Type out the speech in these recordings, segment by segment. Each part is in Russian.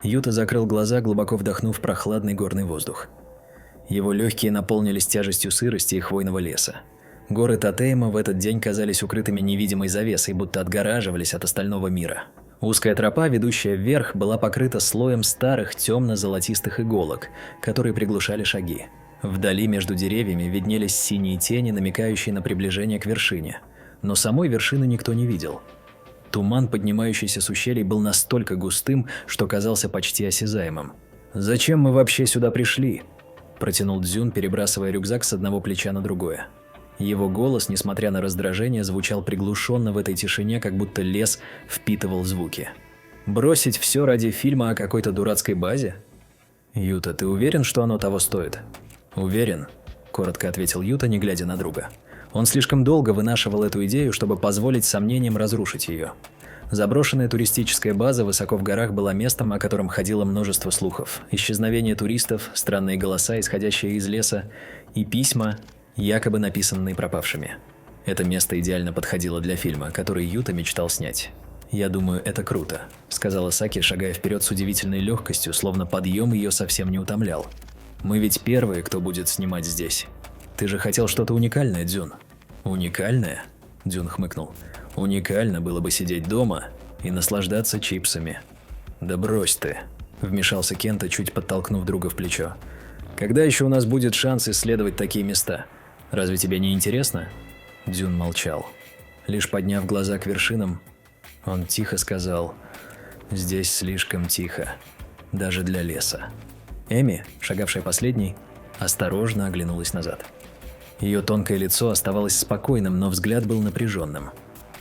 Юта закрыл глаза, глубоко вдохнув прохладный горный воздух. Его легкие наполнились тяжестью сырости и хвойного леса. Горы Тотейма в этот день казались укрытыми невидимой завесой, будто отгораживались от остального мира. Узкая тропа, ведущая вверх, была покрыта слоем старых темно-золотистых иголок, которые приглушали шаги. Вдали между деревьями виднелись синие тени, намекающие на приближение к вершине. Но самой вершины никто не видел. Туман, поднимающийся с ущелий, был настолько густым, что казался почти осязаемым. «Зачем мы вообще сюда пришли?» – протянул Дзюн, перебрасывая рюкзак с одного плеча на другое. Его голос, несмотря на раздражение, звучал приглушенно в этой тишине, как будто лес впитывал звуки. «Бросить все ради фильма о какой-то дурацкой базе? Юта, ты уверен, что оно того стоит?» «Уверен», – коротко ответил Юта, не глядя на друга. Он слишком долго вынашивал эту идею, чтобы позволить сомнениям разрушить ее. Заброшенная туристическая база высоко в горах была местом, о котором ходило множество слухов. Исчезновение туристов, странные голоса, исходящие из леса, и письма, якобы написанные пропавшими. Это место идеально подходило для фильма, который Юта мечтал снять. «Я думаю, это круто», – сказала Саки, шагая вперед с удивительной легкостью, словно подъем ее совсем не утомлял. «Мы ведь первые, кто будет снимать здесь. Ты же хотел что-то уникальное, Дзюн». «Уникальное?» – Дзюн хмыкнул. «Уникально было бы сидеть дома и наслаждаться чипсами». «Да брось ты», – вмешался Кента, чуть подтолкнув друга в плечо. «Когда еще у нас будет шанс исследовать такие места? Разве тебе не интересно?» Дзюн молчал. Лишь подняв глаза к вершинам, он тихо сказал: «Здесь слишком тихо, даже для леса». Эми, шагавшая последней, осторожно оглянулась назад. Ее тонкое лицо оставалось спокойным, но взгляд был напряженным.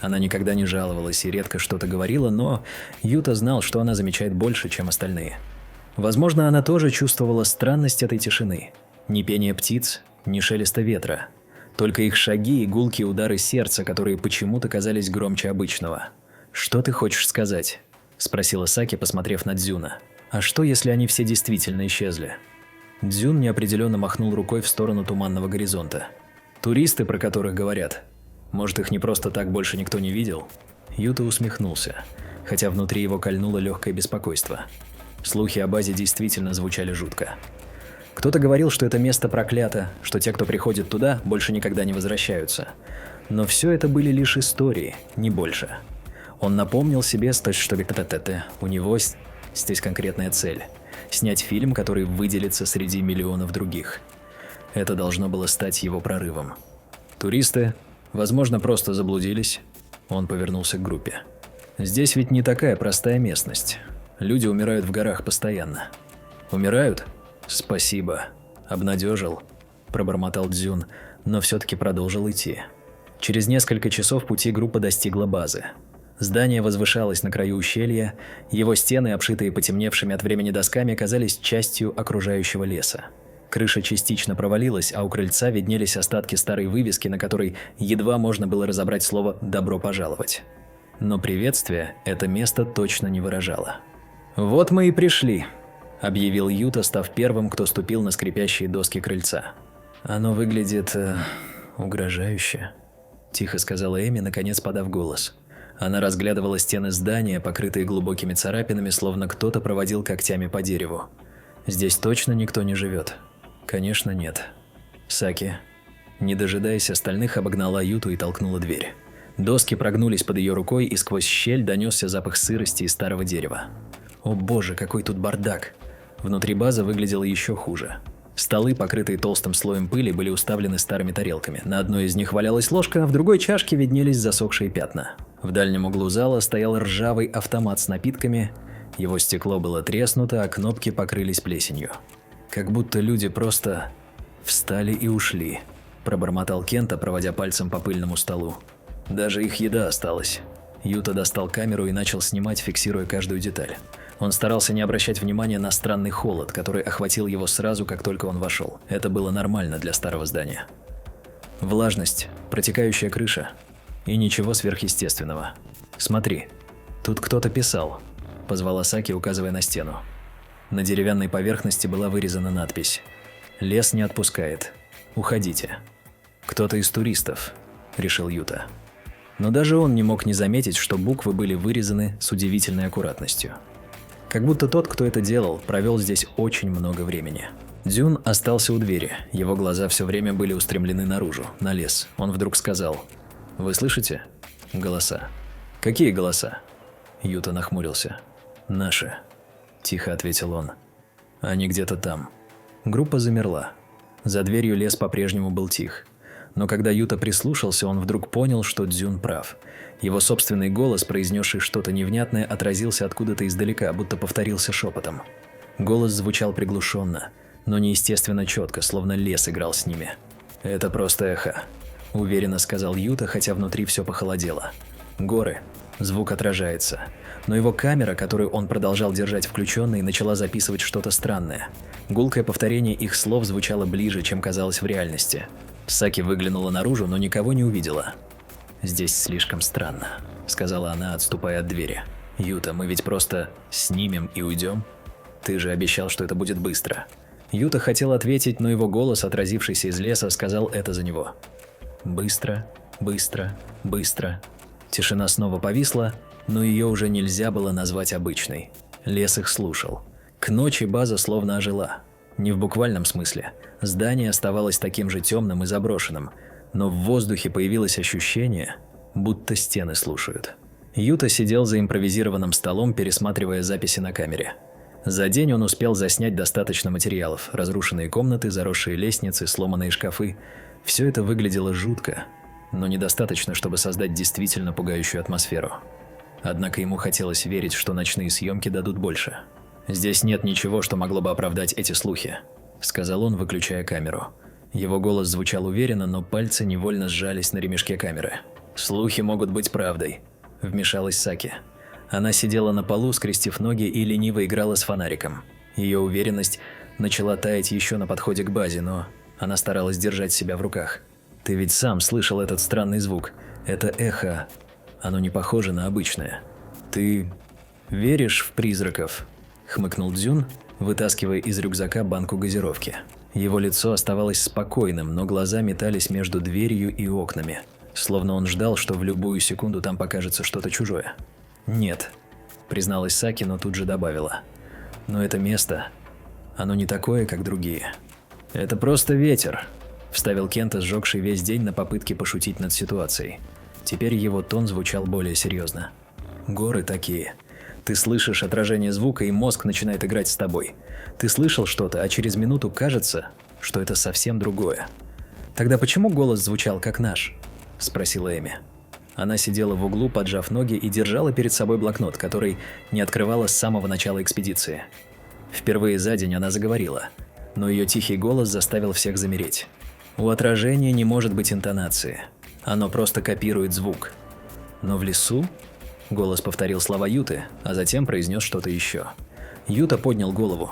Она никогда не жаловалась и редко что-то говорила, но Юта знал, что она замечает больше, чем остальные. Возможно, она тоже чувствовала странность этой тишины. Ни пения птиц, ни шелеста ветра. Только их шаги и гулкие удары сердца, которые почему-то казались громче обычного. «Что ты хочешь сказать?» – спросила Саки, посмотрев на Дзюна. «А что, если они все действительно исчезли?» Дзюн неопределенно махнул рукой в сторону туманного горизонта. «Туристы, про которых говорят. Может, их не просто так больше никто не видел?» Юта усмехнулся, хотя внутри его кольнуло легкое беспокойство. Слухи о базе действительно звучали жутко. Кто-то говорил, что это место проклято, что те, кто приходит туда, больше никогда не возвращаются. Но все это были лишь истории, не больше. Он напомнил себе, что у него здесь конкретная цель – снять фильм, который выделится среди миллионов других. Это должно было стать его прорывом. Туристы, возможно, просто заблудились. Он повернулся к группе. Здесь ведь не такая простая местность. Люди умирают в горах постоянно. Умирают? Спасибо. Обнадежил, пробормотал Дзюн, но все-таки продолжил идти. Через несколько часов пути группа достигла базы. Здание возвышалось на краю ущелья, его стены, обшитые потемневшими от времени досками, казались частью окружающего леса. Крыша частично провалилась, а у крыльца виднелись остатки старой вывески, на которой едва можно было разобрать слово «добро пожаловать». Но приветствие это место точно не выражало. «Вот мы и пришли», – объявил Юта, став первым, кто ступил на скрипящие доски крыльца. «Оно выглядит угрожающе», – тихо сказала Эми, наконец подав голос. Она разглядывала стены здания, покрытые глубокими царапинами, словно кто-то проводил когтями по дереву. «Здесь точно никто не живет?» «Конечно, нет». Саки, не дожидаясь остальных, обогнала Юту и толкнула дверь. Доски прогнулись под ее рукой, и сквозь щель донесся запах сырости и старого дерева. О боже, какой тут бардак! Внутри базы выглядело еще хуже. Столы, покрытые толстым слоем пыли, были уставлены старыми тарелками. На одной из них валялась ложка, а в другой чашке виднелись засохшие пятна. В дальнем углу зала стоял ржавый автомат с напитками. Его стекло было треснуто, а кнопки покрылись плесенью. «Как будто люди просто встали и ушли», – пробормотал Кента, проводя пальцем по пыльному столу. «Даже их еда осталась». Юта достал камеру и начал снимать, фиксируя каждую деталь. Он старался не обращать внимания на странный холод, который охватил его сразу, как только он вошел. Это было нормально для старого здания. Влажность, протекающая крыша и ничего сверхъестественного. «Смотри, тут кто-то писал», – позвала Саки, указывая на стену. На деревянной поверхности была вырезана надпись: «Лес не отпускает. Уходите». «Кто-то из туристов», – решил Юта. Но даже он не мог не заметить, что буквы были вырезаны с удивительной аккуратностью. Как будто тот, кто это делал, провел здесь очень много времени. Дзюн остался у двери, его глаза все время были устремлены наружу, на лес. Он вдруг сказал: «Вы слышите? Голоса». «Какие голоса?» Юта нахмурился. «Наши», – тихо ответил он. «Они где-то там». Группа замерла. За дверью лес по-прежнему был тих. Но когда Юта прислушался, он вдруг понял, что Дзюн прав. Его собственный голос, произнесший что-то невнятное, отразился откуда-то издалека, будто повторился шепотом. Голос звучал приглушенно, но неестественно четко, словно лес играл с ними. «Это просто эхо», – уверенно сказал Юта, хотя внутри все похолодело. «Горы. Звук отражается». Но его камера, которую он продолжал держать включенной, начала записывать что-то странное. Гулкое повторение их слов звучало ближе, чем казалось в реальности. Саки выглянула наружу, но никого не увидела. «Здесь слишком странно», – сказала она, отступая от двери. «Юта, мы ведь просто снимем и уйдем? Ты же обещал, что это будет быстро». Юта хотел ответить, но его голос, отразившийся из леса, сказал это за него. «Быстро, быстро, быстро». Тишина снова повисла, но ее уже нельзя было назвать обычной. Лес их слушал. К ночи база словно ожила. Не в буквальном смысле. Здание оставалось таким же темным и заброшенным, но в воздухе появилось ощущение, будто стены слушают. Юта сидел за импровизированным столом, пересматривая записи на камере. За день он успел заснять достаточно материалов: разрушенные комнаты, заросшие лестницы, сломанные шкафы. Все это выглядело жутко, но недостаточно, чтобы создать действительно пугающую атмосферу. Однако ему хотелось верить, что ночные съемки дадут больше. «Здесь нет ничего, что могло бы оправдать эти слухи», – сказал он, выключая камеру. Его голос звучал уверенно, но пальцы невольно сжались на ремешке камеры. «Слухи могут быть правдой», – вмешалась Саки. Она сидела на полу, скрестив ноги, и лениво играла с фонариком. Ее уверенность начала таять еще на подходе к базе, но она старалась держать себя в руках. «Ты ведь сам слышал этот странный звук. Это эхо. Оно не похоже на обычное. Ты веришь в призраков?» – хмыкнул Дзюн, вытаскивая из рюкзака банку газировки. Его лицо оставалось спокойным, но глаза метались между дверью и окнами, словно он ждал, что в любую секунду там покажется что-то чужое. «Нет», – призналась Саки, но тут же добавила. «Но это место, оно не такое, как другие». «Это просто ветер», – вставил Кента, сжегший весь день на попытке пошутить над ситуацией. Теперь его тон звучал более серьезно. «Горы такие. Ты слышишь отражение звука, и мозг начинает играть с тобой. Ты слышал что-то, а через минуту кажется, что это совсем другое». «Тогда почему голос звучал как наш?» – спросила Эми. Она сидела в углу, поджав ноги, и держала перед собой блокнот, который не открывала с самого начала экспедиции. Впервые за день она заговорила, но ее тихий голос заставил всех замереть. «У отражения не может быть интонации. Оно просто копирует звук». «Но в лесу?» – голос повторил слова Юты, а затем произнес что-то еще. Юта поднял голову.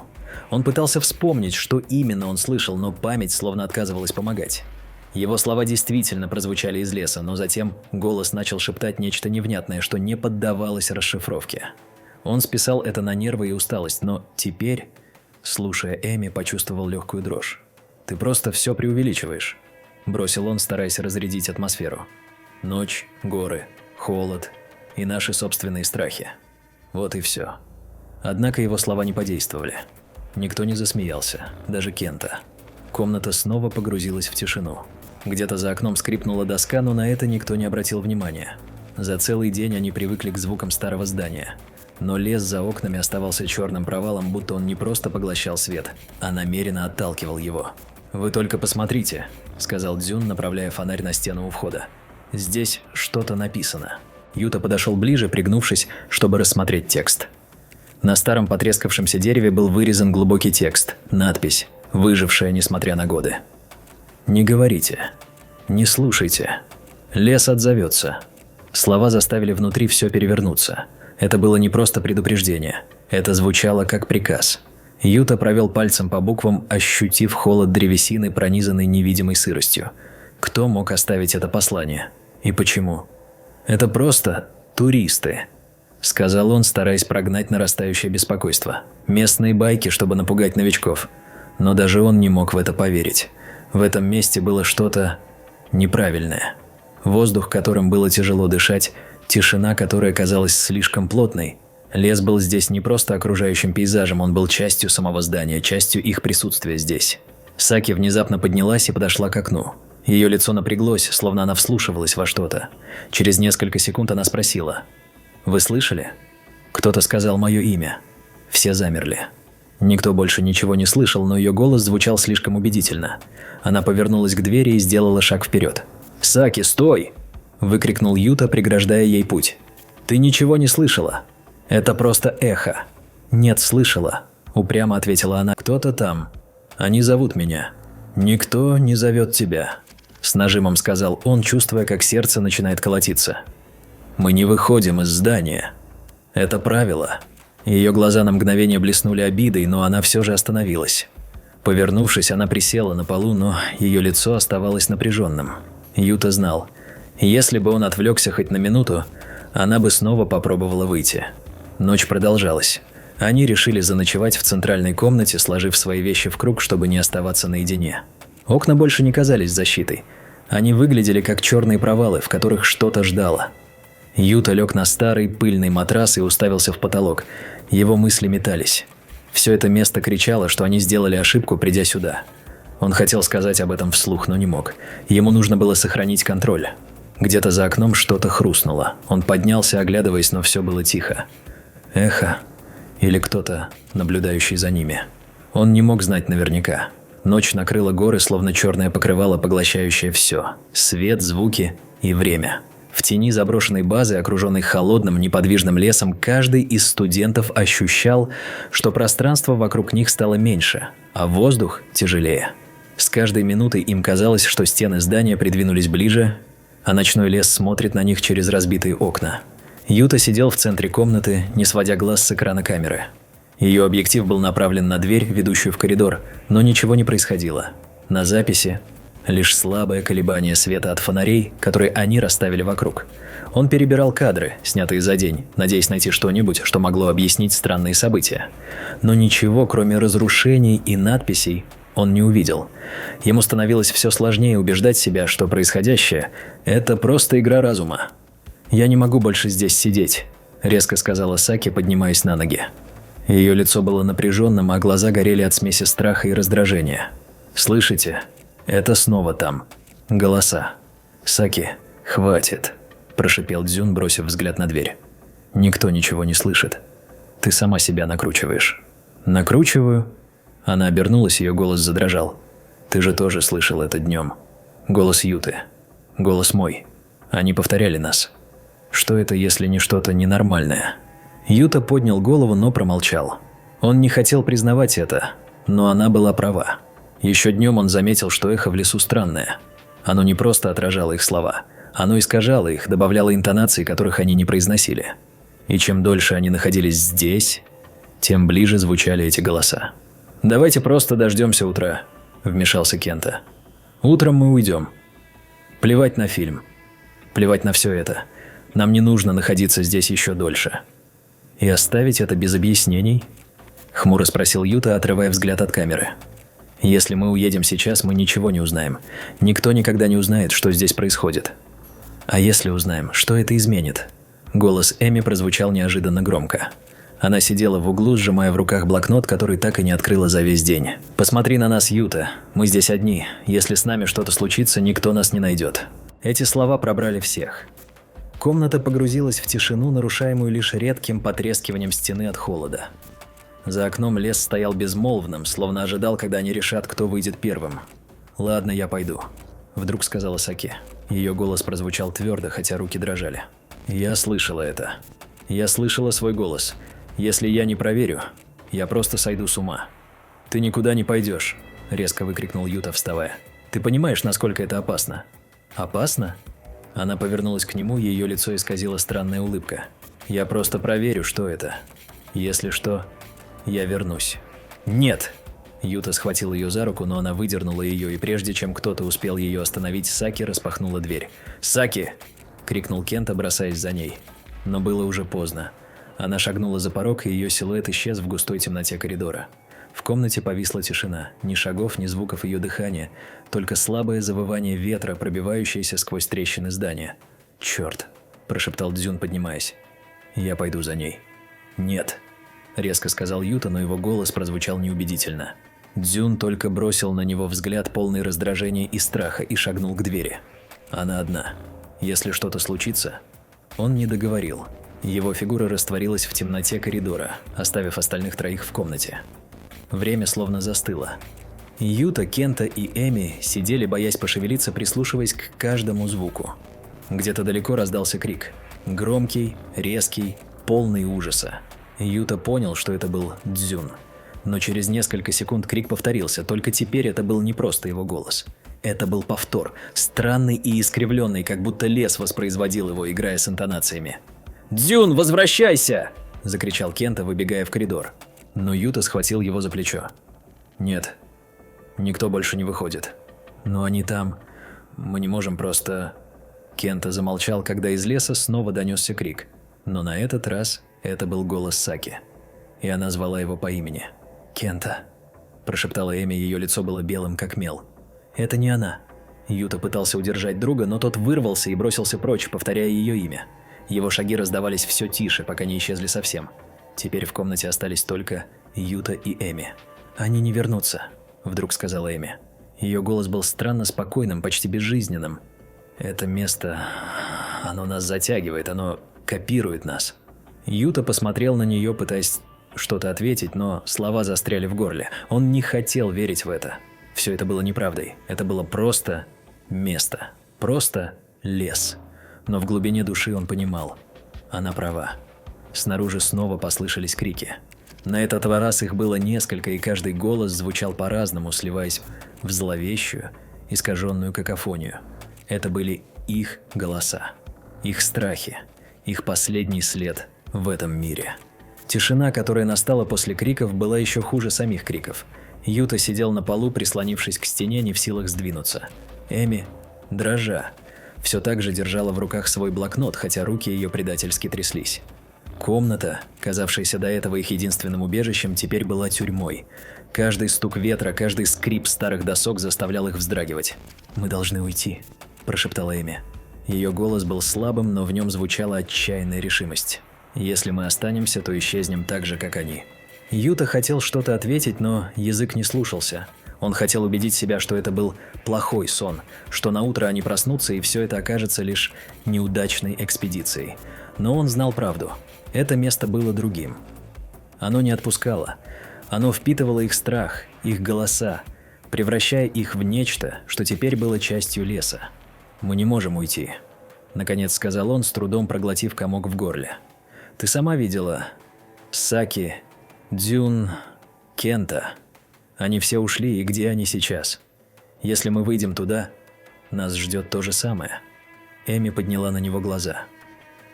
Он пытался вспомнить, что именно он слышал, но память словно отказывалась помогать. Его слова действительно прозвучали из леса, но затем голос начал шептать нечто невнятное, что не поддавалось расшифровке. Он списал это на нервы и усталость, но теперь, слушая Эми, почувствовал легкую дрожь. «Ты просто все преувеличиваешь», – бросил он, стараясь разрядить атмосферу. «Ночь, горы, холод и наши собственные страхи. Вот и все». Однако его слова не подействовали. Никто не засмеялся, даже Кента. Комната снова погрузилась в тишину. Где-то за окном скрипнула доска, но на это никто не обратил внимания. За целый день они привыкли к звукам старого здания. Но лес за окнами оставался черным провалом, будто он не просто поглощал свет, а намеренно отталкивал его. «Вы только посмотрите», – сказал Дзюн, направляя фонарь на стену у входа. «Здесь что-то написано». Юта подошел ближе, пригнувшись, чтобы рассмотреть текст. На старом потрескавшемся дереве был вырезан глубокий текст, надпись, выжившая несмотря на годы. «Не говорите, не слушайте. Лес отзовется». Слова заставили внутри все перевернуться. Это было не просто предупреждение, это звучало как приказ. Юта провел пальцем по буквам, ощутив холод древесины, пронизанной невидимой сыростью. Кто мог оставить это послание? И почему? «Это просто туристы», – сказал он, стараясь прогнать нарастающее беспокойство. «Местные байки, чтобы напугать новичков». Но даже он не мог в это поверить. В этом месте было что-то неправильное. Воздух, которым было тяжело дышать, тишина, которая казалась слишком плотной, Лес был здесь не просто окружающим пейзажем, он был частью самого здания, частью их присутствия здесь. Саки внезапно поднялась и подошла к окну. Ее лицо напряглось, словно она вслушивалась во что-то. Через несколько секунд она спросила: «Вы слышали?» Кто-то сказал мое имя. Все замерли. Никто больше ничего не слышал, но ее голос звучал слишком убедительно. Она повернулась к двери и сделала шаг вперед. «Саки, стой!» – выкрикнул Юта, преграждая ей путь. «Ты ничего не слышала. Это просто эхо». «Нет, слышала», – упрямо ответила она. «Кто-то там. Они зовут меня». «Никто не зовет тебя», – с нажимом сказал он, чувствуя, как сердце начинает колотиться. «Мы не выходим из здания. Это правило». Ее глаза на мгновение блеснули обидой, но она все же остановилась. Повернувшись, она присела на полу, но ее лицо оставалось напряженным. Юта знал, если бы он отвлекся хоть на минуту, она бы снова попробовала выйти. Ночь продолжалась. Они решили заночевать в центральной комнате, сложив свои вещи в круг, чтобы не оставаться наедине. Окна больше не казались защитой. Они выглядели как черные провалы, в которых что-то ждало. Юта лег на старый пыльный матрас и уставился в потолок. Его мысли метались. Все это место кричало, что они сделали ошибку, придя сюда. Он хотел сказать об этом вслух, но не мог. Ему нужно было сохранить контроль. Где-то за окном что-то хрустнуло. Он поднялся, оглядываясь, но все было тихо. Эхо. Или кто-то, наблюдающий за ними. Он не мог знать наверняка. Ночь накрыла горы, словно черное покрывало, поглощающее все. Свет, звуки и время. В тени заброшенной базы, окруженной холодным, неподвижным лесом, каждый из студентов ощущал, что пространство вокруг них стало меньше, а воздух тяжелее. С каждой минутой им казалось, что стены здания придвинулись ближе, а ночной лес смотрит на них через разбитые окна. Юта сидел в центре комнаты, не сводя глаз с экрана камеры. Ее объектив был направлен на дверь, ведущую в коридор, но ничего не происходило. На записи лишь слабое колебание света от фонарей, которые они расставили вокруг. Он перебирал кадры, снятые за день, надеясь найти что-нибудь, что могло объяснить странные события. Но ничего, кроме разрушений и надписей, он не увидел. Ему становилось все сложнее убеждать себя, что происходящее – это просто игра разума. «Я не могу больше здесь сидеть», – резко сказала Саки, поднимаясь на ноги. Ее лицо было напряженным, а глаза горели от смеси страха и раздражения. «Слышите? Это снова там. Голоса. Саки, хватит», – прошипел Дзюн, бросив взгляд на дверь. «Никто ничего не слышит. Ты сама себя накручиваешь». «Накручиваю?» Она обернулась, ее голос задрожал. «Ты же тоже слышал это днем. Голос Юты. Голос мой. Они повторяли нас. Что это, если не что-то ненормальное?» Юта поднял голову, но промолчал. Он не хотел признавать это, но она была права. Еще днем он заметил, что эхо в лесу странное. Оно не просто отражало их слова, оно искажало их, добавляло интонаций, которых они не произносили. И чем дольше они находились здесь, тем ближе звучали эти голоса. «Давайте просто дождемся утра», – вмешался Кента. «Утром мы уйдем. Плевать на фильм. Плевать на все это. Нам не нужно находиться здесь еще дольше». «И оставить это без объяснений?» – хмуро спросил Юта, отрывая взгляд от камеры. «Если мы уедем сейчас, мы ничего не узнаем. Никто никогда не узнает, что здесь происходит. А если узнаем, что это изменит?» Голос Эми прозвучал неожиданно громко. Она сидела в углу, сжимая в руках блокнот, который так и не открыла за весь день. «Посмотри на нас, Юта. Мы здесь одни. Если с нами что-то случится, никто нас не найдет». Эти слова пробрали всех. Комната погрузилась в тишину, нарушаемую лишь редким потрескиванием стены от холода. За окном лес стоял безмолвным, словно ожидал, когда они решат, кто выйдет первым. «Ладно, я пойду», – вдруг сказала Саки. Ее голос прозвучал твердо, хотя руки дрожали. «Я слышала это. Я слышала свой голос. Если я не проверю, я просто сойду с ума». «Ты никуда не пойдешь», – резко выкрикнул Юта, вставая. «Ты понимаешь, насколько это опасно?» «Опасно?» Она повернулась к нему, ее лицо исказила странная улыбка. «Я просто проверю, что это. Если что, я вернусь». «Нет!» Юта схватил ее за руку, но она выдернула ее, и прежде чем кто-то успел ее остановить, Саки распахнула дверь. «Саки!» – крикнул Кента, бросаясь за ней. Но было уже поздно. Она шагнула за порог, и ее силуэт исчез в густой темноте коридора. В комнате повисла тишина, ни шагов, ни звуков ее дыхания, только слабое завывание ветра, пробивающееся сквозь трещины здания. «Черт!» – прошептал Дзюн, поднимаясь. «Я пойду за ней». «Нет», – резко сказал Юта, но его голос прозвучал неубедительно. Дзюн только бросил на него взгляд, полный раздражения и страха, и шагнул к двери. «Она одна. Если что-то случится...» Он не договорил. Его фигура растворилась в темноте коридора, оставив остальных троих в комнате. Время словно застыло. Юта, Кента и Эми сидели, боясь пошевелиться, прислушиваясь к каждому звуку. Где-то далеко раздался крик. Громкий, резкий, полный ужаса. Юта понял, что это был Дзюн. Но через несколько секунд крик повторился, только теперь это был не просто его голос. Это был повтор, странный и искривленный, как будто лес воспроизводил его, играя с интонациями. «Дзюн, возвращайся!» – закричал Кента, выбегая в коридор. Но Юта схватил его за плечо. «Нет, никто больше не выходит. Но они там. Мы не можем просто...» Кента замолчал, когда из леса снова донесся крик. Но на этот раз это был голос Саки. И она звала его по имени. «Кента», – прошептала Эми, ее лицо было белым, как мел. «Это не она». Юта пытался удержать друга, но тот вырвался и бросился прочь, повторяя ее имя. Его шаги раздавались все тише, пока не исчезли совсем. Теперь в комнате остались только Юта и Эми. «Они не вернутся», – вдруг сказала Эми. Ее голос был странно спокойным, почти безжизненным. «Это место... оно нас затягивает, оно копирует нас». Юта посмотрел на нее, пытаясь что-то ответить, но слова застряли в горле. Он не хотел верить в это. Все это было неправдой. Это было просто место. Просто лес. Но в глубине души он понимал. Она права. Снаружи снова послышались крики. На этот раз их было несколько, и каждый голос звучал по-разному, сливаясь в зловещую, искаженную какофонию. Это были их голоса, их страхи, их последний след в этом мире. Тишина, которая настала после криков, была еще хуже самих криков. Юта сидел на полу, прислонившись к стене, не в силах сдвинуться. Эми, дрожа, все так же держала в руках свой блокнот, хотя руки ее предательски тряслись. Комната, казавшаяся до этого их единственным убежищем, теперь была тюрьмой. Каждый стук ветра, каждый скрип старых досок заставлял их вздрагивать. «Мы должны уйти», – прошептала Эми. Ее голос был слабым, но в нем звучала отчаянная решимость. «Если мы останемся, то исчезнем так же, как они». Юта хотел что-то ответить, но язык не слушался. Он хотел убедить себя, что это был плохой сон, что наутро они проснутся и все это окажется лишь неудачной экспедицией. Но он знал правду. Это место было другим. Оно не отпускало. Оно впитывало их страх, их голоса, превращая их в нечто, что теперь было частью леса. «Мы не можем уйти», – наконец сказал он, с трудом проглотив комок в горле. «Ты сама видела Саки, Дзюн, Кента. Они все ушли, и где они сейчас? Если мы выйдем туда, нас ждет то же самое». Эми подняла на него глаза.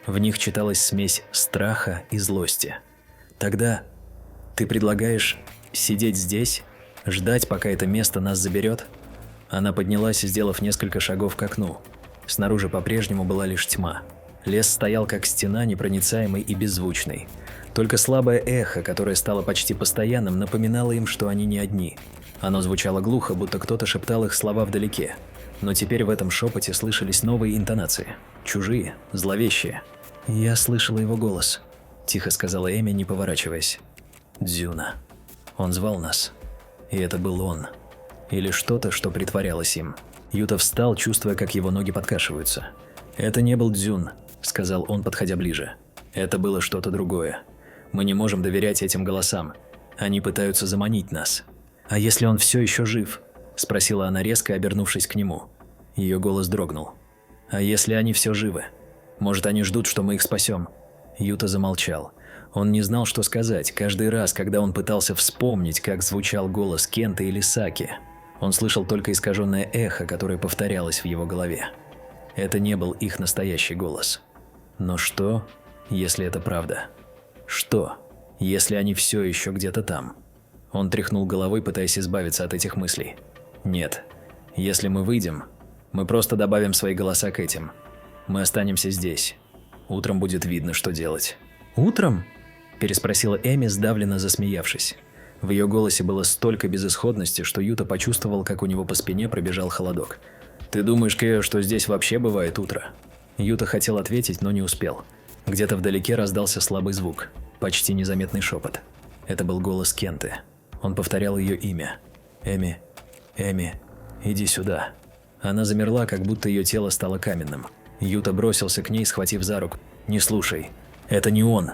В них читалась смесь страха и злости. «Тогда ты предлагаешь сидеть здесь, ждать, пока это место нас заберет?» Она поднялась, сделав несколько шагов к окну. Снаружи по-прежнему была лишь тьма. Лес стоял как стена, непроницаемый и беззвучный. Только слабое эхо, которое стало почти постоянным, напоминало им, что они не одни. Оно звучало глухо, будто кто-то шептал их слова вдалеке. Но теперь в этом шепоте слышались новые интонации. Чужие, зловещие. «Я слышала его голос», – тихо сказала Эми, не поворачиваясь. «Дзюна. Он звал нас. И это был он. Или что-то, что притворялось им». Юта встал, чувствуя, как его ноги подкашиваются. «Это не был Дзюн», – сказал он, подходя ближе. «Это было что-то другое. Мы не можем доверять этим голосам. Они пытаются заманить нас». «А если он все еще жив?» – спросила она резко, обернувшись к нему. Ее голос дрогнул. «А если они все живы? Может, они ждут, что мы их спасем?» Юта замолчал. Он не знал, что сказать. Каждый раз, когда он пытался вспомнить, как звучал голос Кента или Саки, он слышал только искаженное эхо, которое повторялось в его голове. Это не был их настоящий голос. Но что, если это правда? Что, если они все еще где-то там? Он тряхнул головой, пытаясь избавиться от этих мыслей. «Нет. Если мы выйдем, мы просто добавим свои голоса к этим. Мы останемся здесь. Утром будет видно, что делать». «Утром?» – переспросила Эми, сдавленно засмеявшись. В ее голосе было столько безысходности, что Юта почувствовал, как у него по спине пробежал холодок. «Ты думаешь, Кео, что здесь вообще бывает утро?» Юта хотел ответить, но не успел. Где-то вдалеке раздался слабый звук. почти незаметный шепот. Это был голос Кенты. Он повторял ее имя. «Эми, Эми, иди сюда». Она замерла, как будто ее тело стало каменным. Юта бросился к ней, схватив за руку. «Не слушай. Это не он.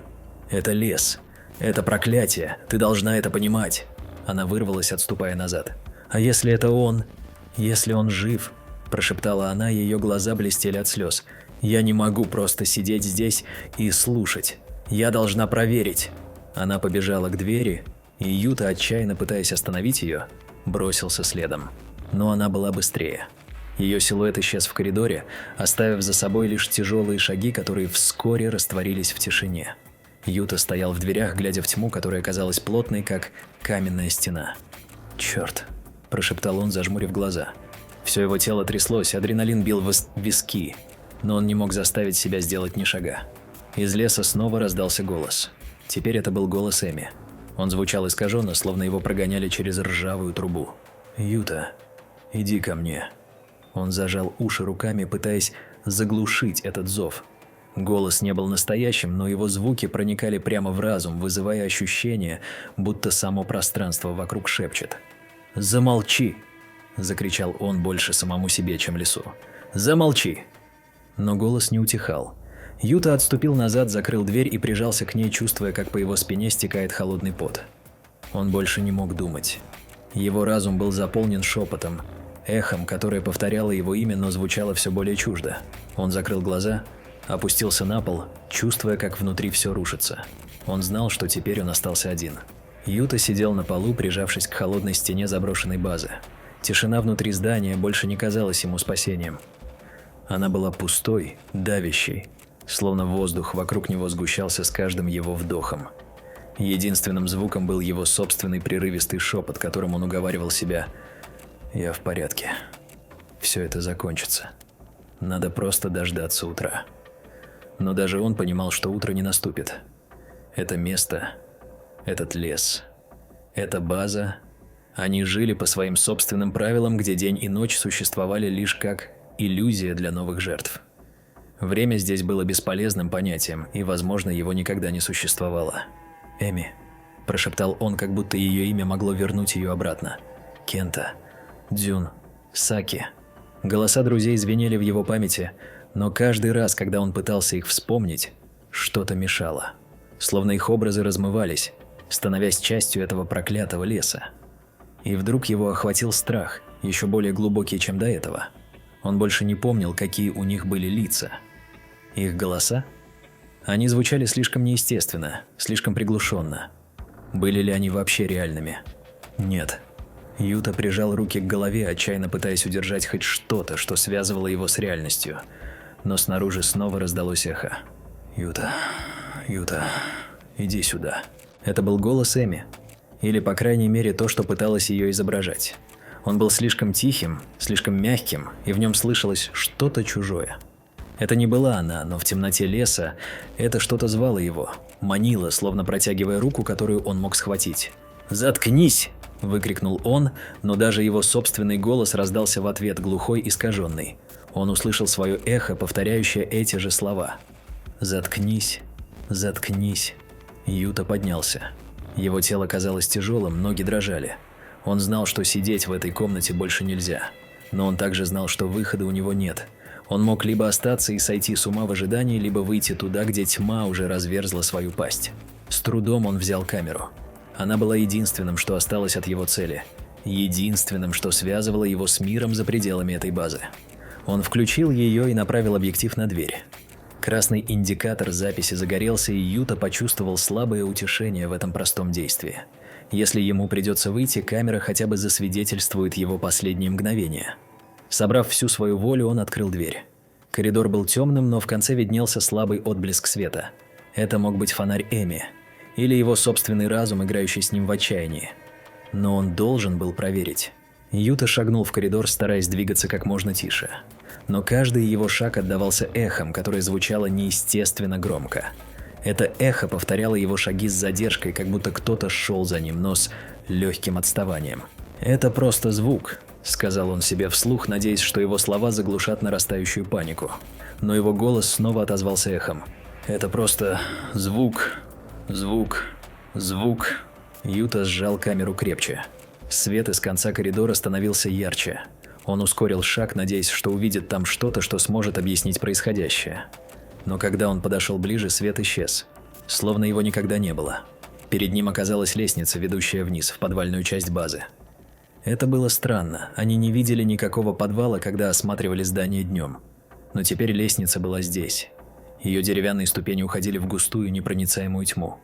Это лес. Это проклятие. Ты должна это понимать». Она вырвалась, отступая назад. «А если это он? Если он жив?» – прошептала она, ее глаза блестели от слез. «Я не могу просто сидеть здесь и слушать. Я должна проверить». Она побежала к двери, и Юта, отчаянно пытаясь остановить ее, бросился следом. Но она была быстрее. Ее силуэт исчез в коридоре, оставив за собой лишь тяжелые шаги, которые вскоре растворились в тишине. Юта стоял в дверях, глядя в тьму, которая казалась плотной, как каменная стена. «Черт!» – прошептал он, зажмурив глаза. Все его тело тряслось, адреналин бил в виски, но он не мог заставить себя сделать ни шага. Из леса снова раздался голос. Теперь это был голос Эми. Он звучал искаженно, словно его прогоняли через ржавую трубу. «Юта, иди ко мне». Он зажал уши руками, пытаясь заглушить этот зов. Голос не был настоящим, но его звуки проникали прямо в разум, вызывая ощущение, будто само пространство вокруг шепчет. «Замолчи!» – закричал он больше самому себе, чем лесу. «Замолчи!» Но голос не утихал. Юта отступил назад, закрыл дверь и прижался к ней, чувствуя, как по его спине стекает холодный пот. Он больше не мог думать. Его разум был заполнен шепотом, эхом, которое повторяло его имя, но звучало все более чуждо. Он закрыл глаза, опустился на пол, чувствуя, как внутри все рушится. Он знал, что теперь он остался один. Юта сидел на полу, прижавшись к холодной стене заброшенной базы. Тишина внутри здания больше не казалась ему спасением. Она была пустой, давящей, словно воздух вокруг него сгущался с каждым его вдохом. Единственным звуком был его собственный прерывистый шепот, которым он уговаривал себя: «Я в порядке. Все это закончится. Надо просто дождаться утра». Но даже он понимал, что утро не наступит. Это место, этот лес, эта база, они жили по своим собственным правилам, где день и ночь существовали лишь как иллюзия для новых жертв. Время здесь было бесполезным понятием, и, возможно, его никогда не существовало. «Эми», – прошептал он, как будто ее имя могло вернуть ее обратно. «Кента, Дзюн, Саки». Голоса друзей звенели в его памяти, но каждый раз, когда он пытался их вспомнить, что-то мешало. Словно их образы размывались, становясь частью этого проклятого леса. И вдруг его охватил страх, еще более глубокий, чем до этого. Он больше не помнил, какие у них были лица. Их голоса? Они звучали слишком неестественно, слишком приглушенно. Были ли они вообще реальными? Нет. Юта прижал руки к голове, отчаянно пытаясь удержать хоть что-то, что связывало его с реальностью. Но снаружи снова раздалось эхо. «Юта, Юта, иди сюда». Это был голос Эми. Или, по крайней мере, то, что пыталось ее изображать. Он был слишком тихим, слишком мягким, и в нем слышалось что-то чужое. Это не была она, но в темноте леса это что-то звало его, манило, словно протягивая руку, которую он мог схватить. «Заткнись!» – выкрикнул он, но даже его собственный голос раздался в ответ, глухой, искаженный. Он услышал свое эхо, повторяющее эти же слова. «Заткнись, заткнись». Юта поднялся. Его тело казалось тяжелым, ноги дрожали. Он знал, что сидеть в этой комнате больше нельзя. Но он также знал, что выхода у него нет. Он мог либо остаться и сойти с ума в ожидании, либо выйти туда, где тьма уже разверзла свою пасть. С трудом он взял камеру. Она была единственным, что осталось от его цели. Единственным, что связывало его с миром за пределами этой базы. Он включил ее и направил объектив на дверь. Красный индикатор записи загорелся, и Юта почувствовал слабое утешение в этом простом действии. Если ему придется выйти, камера хотя бы засвидетельствует его последние мгновения. Собрав всю свою волю, он открыл дверь. Коридор был темным, но в конце виднелся слабый отблеск света. Это мог быть фонарь Эми. Или его собственный разум, играющий с ним в отчаянии. Но он должен был проверить. Юта шагнул в коридор, стараясь двигаться как можно тише. Но каждый его шаг отдавался эхом, которое звучало неестественно громко. Это эхо повторяло его шаги с задержкой, как будто кто-то шел за ним, но с легким отставанием. «Это просто звук», – сказал он себе вслух, надеясь, что его слова заглушат нарастающую панику. Но его голос снова отозвался эхом. «Это просто звук Звук. Звук. Юта сжал камеру крепче. Свет из конца коридора становился ярче. Он ускорил шаг, надеясь, что увидит там что-то, что сможет объяснить происходящее. Но когда он подошел ближе, свет исчез. Словно его никогда не было. Перед ним оказалась лестница, ведущая вниз, в подвальную часть базы. Это было странно. Они не видели никакого подвала, когда осматривали здание днем. Но теперь лестница была здесь. Ее деревянные ступени уходили в густую, непроницаемую тьму.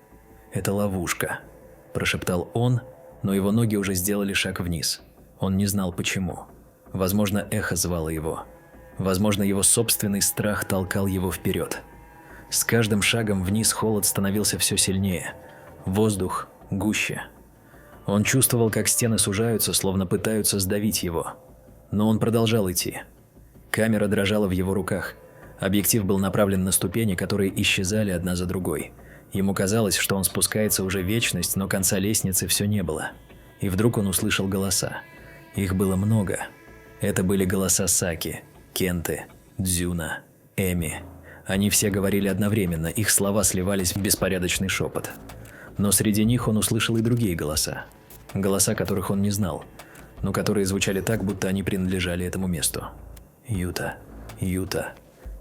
«Это ловушка», – прошептал он, но его ноги уже сделали шаг вниз. Он не знал почему. Возможно, эхо звало его. Возможно, его собственный страх толкал его вперед. С каждым шагом вниз холод становился все сильнее. Воздух гуще. Он чувствовал, как стены сужаются, словно пытаются сдавить его. Но он продолжал идти. Камера дрожала в его руках. Объектив был направлен на ступени, которые исчезали одна за другой. Ему казалось, что он спускается уже вечность, но конца лестницы все не было. И вдруг он услышал голоса. Их было много. Это были голоса Саки, Кенты, Дзюна, Эми. Они все говорили одновременно, их слова сливались в беспорядочный шепот. Но среди них он услышал и другие голоса. Голоса, которых он не знал, но которые звучали так, будто они принадлежали этому месту. «Юта, Юта,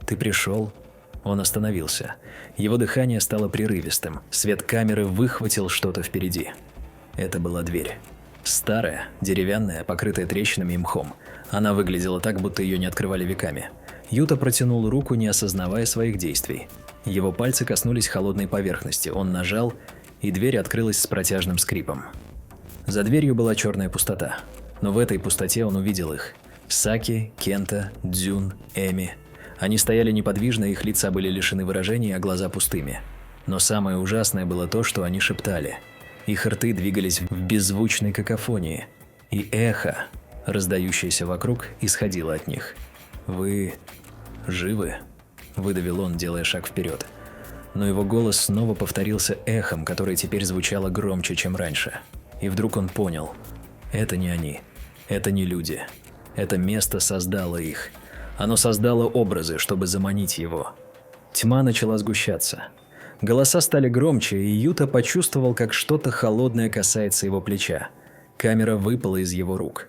ты пришел?» Он остановился. Его дыхание стало прерывистым. Свет камеры выхватил что-то впереди. Это была дверь. Старая, деревянная, покрытая трещинами и мхом. Она выглядела так, будто ее не открывали веками. Юта протянул руку, не осознавая своих действий. Его пальцы коснулись холодной поверхности. Он нажал, и дверь открылась с протяжным скрипом. За дверью была черная пустота. Но в этой пустоте он увидел их. Саки, Кента, Дзюн, Эми. Они стояли неподвижно, их лица были лишены выражений, а глаза пустыми. Но самое ужасное было то, что они шептали. Их рты двигались в беззвучной какофонии, и эхо, раздающееся вокруг, исходило от них. «Вы живы?» – выдавил он, делая шаг вперед. Но его голос снова повторился эхом, которое теперь звучало громче, чем раньше. И вдруг он понял – это не они, это не люди. Это место создало их. Оно создало образы, чтобы заманить его. Тьма начала сгущаться. Голоса стали громче, и Юта почувствовал, как что-то холодное касается его плеча. Камера выпала из его рук.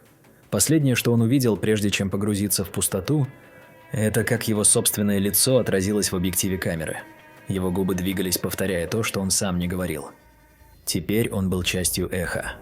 Последнее, что он увидел, прежде чем погрузиться в пустоту, это как его собственное лицо отразилось в объективе камеры. Его губы двигались, повторяя то, что он сам не говорил. Теперь он был частью эха.